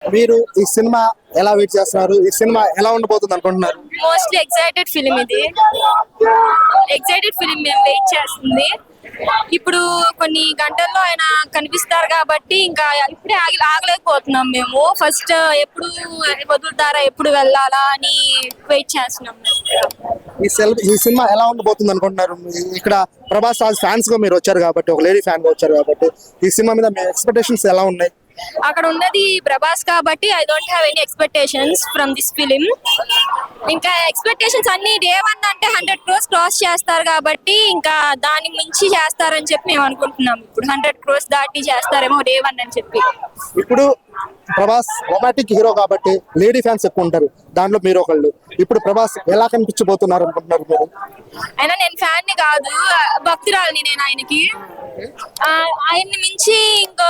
మీరు ఈ సినిమా ఎలా వెయిట్ చేస్తున్నారు? ఈ సినిమా ఎలా ఉండబోతుంది అనుకుంటున్నారు? మోస్ట్లీ ఎక్సైటెడ్ ఫిలిం ఇది. ఎక్సైటెడ్ ఫిలిం మేము వెయిట్ చేస్తుంది. ఇప్పుడు కొన్ని గంటల్లో ఆయన కనిపిస్తారు కాబట్టి ఇంకా ఇప్పుడే ఆగలేకపోతున్నాం మేము. ఫస్ట్ ఎప్పుడు వదులుతారా, ఎప్పుడు వెళ్ళాలా అని వెయిట్ చేస్తున్నాం. ఈ సినిమా ఎలా ఉండబోతుంది అనుకుంటున్నారు? ఇక్కడ ప్రభాస్ రాజ్ ఫ్యాన్స్ గా మీరు వచ్చారు కాబట్టి, ఒక లేడీ ఫ్యాన్ గా వచ్చారు కాబట్టి, ఈ సినిమా మీద మీ ఎక్స్పెక్టేషన్స్ ఎలా ఉన్నాయి? అక్కడ ఉన్నది ప్రభాస్ కాబట్టి I don't have any expectations from this film. ఇంకా ఎక్స్పెక్టేషన్స్ అన్ని డే 1 అంటే 100 crores క్రాస్ చేస్తారు కాబట్టి ఇంకా దాని మించి చేస్తారని చెప్పి మేము అనుకుంటున్నాం. ఇప్పుడు 100 crores దాటి చేస్తారేమో డే 1 అని చెప్పి. ఇప్పుడు ప్రభాస్ రొమాంటిక్ హీరో కాబట్టి లేడీ ఫ్యాన్స్ ఎక్కువ ఉంటారు, దాంట్లో మీరు ఒకళ్ళు. ఇప్పుడు ప్రభాస్ ఎలా కనిపించబోతున్నారు అనుకుంటున్నారు మీరు? అయినా నేను ఫ్యాన్ ని కాదు, భక్తురాలిని నేను ఆయనకి. ఆయన్ని మించి ఇంకో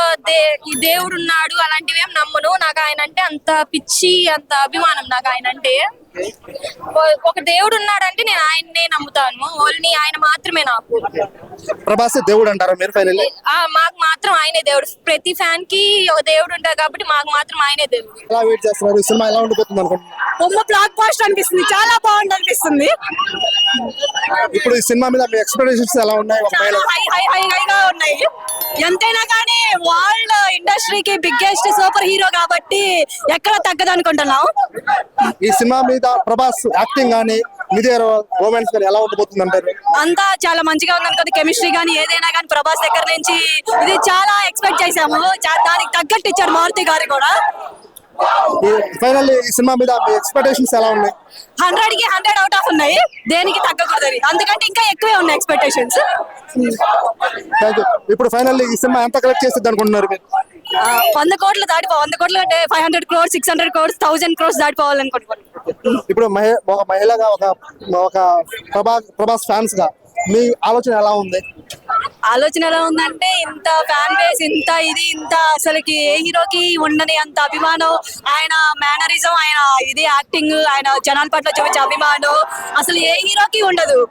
దేవుడు ఉన్నాడు అలాంటివి ఏం నమ్మను. నాకు ఆయన అంటే అంత పిచ్చి, అంత అభిమానం నాకు ఆయన అంటే. ఒక దేవుడు ఉన్నాడంటే నేను ఆయన్నే నమ్ముతాను. ఓన్లీ ఆయన మాత్రమే నాకు. ప్రభాస్ దేవుడు అంటారా మీరు ఫైనల్లీ? మాకు మాత్రం ఆయనే దేవుడు. ప్రతి ఫ్యాన్ కి ఒక దేవుడు ఉంటారు కాబట్టి మాకు మాత్రం ఆయనే దేవుడు. ఎలా వెయిట్ చేస్తున్నారు? ఈ సినిమా ఎలా ఉండిపోతుంది అనుకుంటున్నారు? బ్లాక్ బస్టర్ అనిపిస్తుంది, చాలా బాగుంది అనిపిస్తుంది. ఇప్పుడు ఈ సినిమా మీద మీ ఎక్స్పెక్టేషన్స్ ఎలా ఉన్నాయి? హైగా ఉన్నాయి. ఎంతైనా కానీ వరల్డ్ ఇండస్ట్రీకి బిగ్గెస్ట్ సూపర్ హీరో కాబట్టి ఎక్కడ తగ్గదు అనుకుంటున్నాం. ఈ సినిమా మీద ప్రభాస్ యాక్టింగ్ గానీ, మీదే రొమాన్స్ గానీ ఎలా ఉండబోతుంది అంటారు? అంతా చాలా మంచిగా ఉంది అనుకోండి. కెమిస్ట్రీ గానీ ఏదైనా కానీ ప్రభాస్ దగ్గర నుంచి ఇది చాలా ఎక్స్పెక్ట్ చేసాము. దానికి తగ్గట్టు ఇచ్చారు మారుతి గారు కూడా. ఫైనల్లీ ఈ సినిమా మీద మీ ఎక్స్పెక్టేషన్స్ ఎలా ఉన్నాయి? 100 కి 100 అవుట్ ఆఫ్ ఉన్నాయి. దేనికి తగ్గకూడదు, అందుకంటే ఇంకా ఎక్కువే ఉన్నాయి ఎక్స్పెక్టేషన్స్. ఇప్పుడు ఫైనల్లీ ఈ సినిమా ఎంత కలెక్ట్ చేస్తుంది అనుకుంటున్నారు మీరు? 100 కోట్లు దాటిపో, 100 కోట్లు అంటే 500 crores, 600 crores, 1000 crores దాటిపోవాలనుకుంటున్నాను. ఇప్పుడు ఒక మహిళగా, ఒక ప్రభాస్ ఫ్యాన్స్ గా మీ ఆలోచన ఎలా ఉంది? ఆలోచన ఎలా ఉందంటే, ఇంత ఫ్యాన్ బేస్, ఇంత అసలుకి ఏ హీరోకి ఉండని అంత అభిమానం, ఆయన మేనరిజం, ఆయన ఇది యాక్టింగ్, ఆయన జనాల పట్ల చూపించే అభిమానం అసలు ఏ హీరోకి ఉండదు.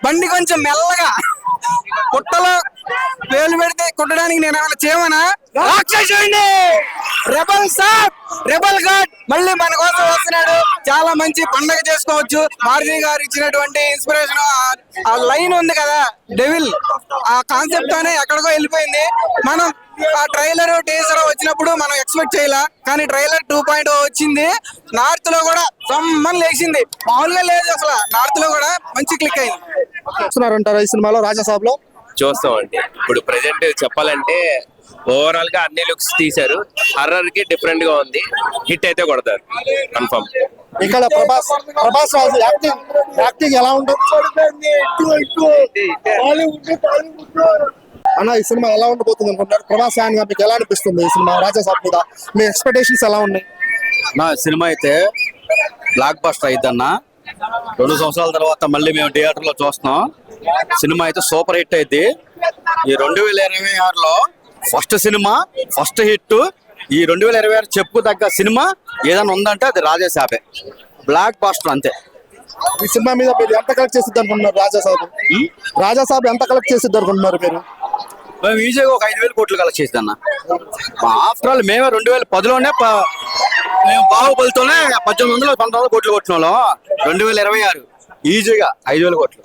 బండి కొంచెం మెల్లగా, పుట్టలో వేలు పెడితే కుట్టడానికి నేను ఏమైనా చేయమనా? రాక్షసుడిని రెబల్ సాబ్, రెబల్ గాడ్ మళ్ళీ మన కోసం వస్తున్నాడు. చాలా మంచి పండగ చేసుకోవచ్చు. మారుతి గారు ఇచ్చినటువంటి ఇన్స్పిరేషన్, ఆ లైన్ ఉంది కదా, డెవిల్, ఆ కాన్సెప్ట్ తోనే ఎక్కడికో వెళ్ళిపోయింది. మనం ఆ ట్రైలర్ టీజర్ వచ్చినప్పుడు మనం ఎక్స్పెక్ట్ చేయాల, కానీ ట్రైలర్ 2.0 వచ్చింది. నార్త్ లో కూడా సమ్మన్ లేచింది, మామూలుగా లేదు అసలు. నార్త్ లో కూడా మంచి క్లిక్ అయింది. చూస్తున్నారంటారా ఈ సినిమాలో రాజాసాబ్ లో? చూస్తామండి. ఇప్పుడు ప్రెసెంట్ చెప్పాలంటే ఓవరాల్ గా అన్ని లుక్స్ తీశారు. హర్రర్ కి డిఫరెంట్ గా ఉంది. హిట్ అయితే కొడతారు కన్ఫర్మ్. ఇక్కడ ప్రభాస్ రాజు యాక్టింగ్ ఎలా ఉంటుంది అన్న? ఈ సినిమా ఎలా ఉండబోతుంది అనుకుంటారు? ప్రభాస్ ఫ్యాన్ గా మీకు ఎలా అనిపిస్తుంది ఈ సినిమా రాజాసాబ్ మీద? మీ ఎక్స్పెక్టేషన్స్ ఎలా ఉన్నాయి? నా సినిమా అయితే బ్లాక్ బస్టర్ అయిద్దన్నా. 2 సంవత్సరాల తర్వాత మళ్ళీ మేము థియేటర్ లో చూస్తున్నాం. సినిమా అయితే సూపర్ హిట్ అయింది. ఈ 2026లో ఫస్ట్ సినిమా, ఫస్ట్ హిట్. ఈ 2026 చెప్పుకోదగ్గ సినిమా ఏదైనా ఉందంటే అది రాజాసాబే. బ్లాక్ బస్టర్ అంతే. ఈ సినిమా మీద మీరు ఎంత కలెక్ట్ చేసిద్ది అనుకుంటున్నారు? రాజాసాబ్ ఎంత కలెక్ట్ చేసిద్ది అనుకుంటున్నారు మీరు? మేము ఈజీగా ఒక 5,000 కోట్లు కలెక్ట్ చేద్దాం. ఆఫ్టర్ ఆల్ మేమే 2010లోనే మేము బాహుబలితోనే 1800 1900 కోట్లు కొట్టిన వాళ్ళం. 2026 ఈజీగా 5,000 కోట్లు.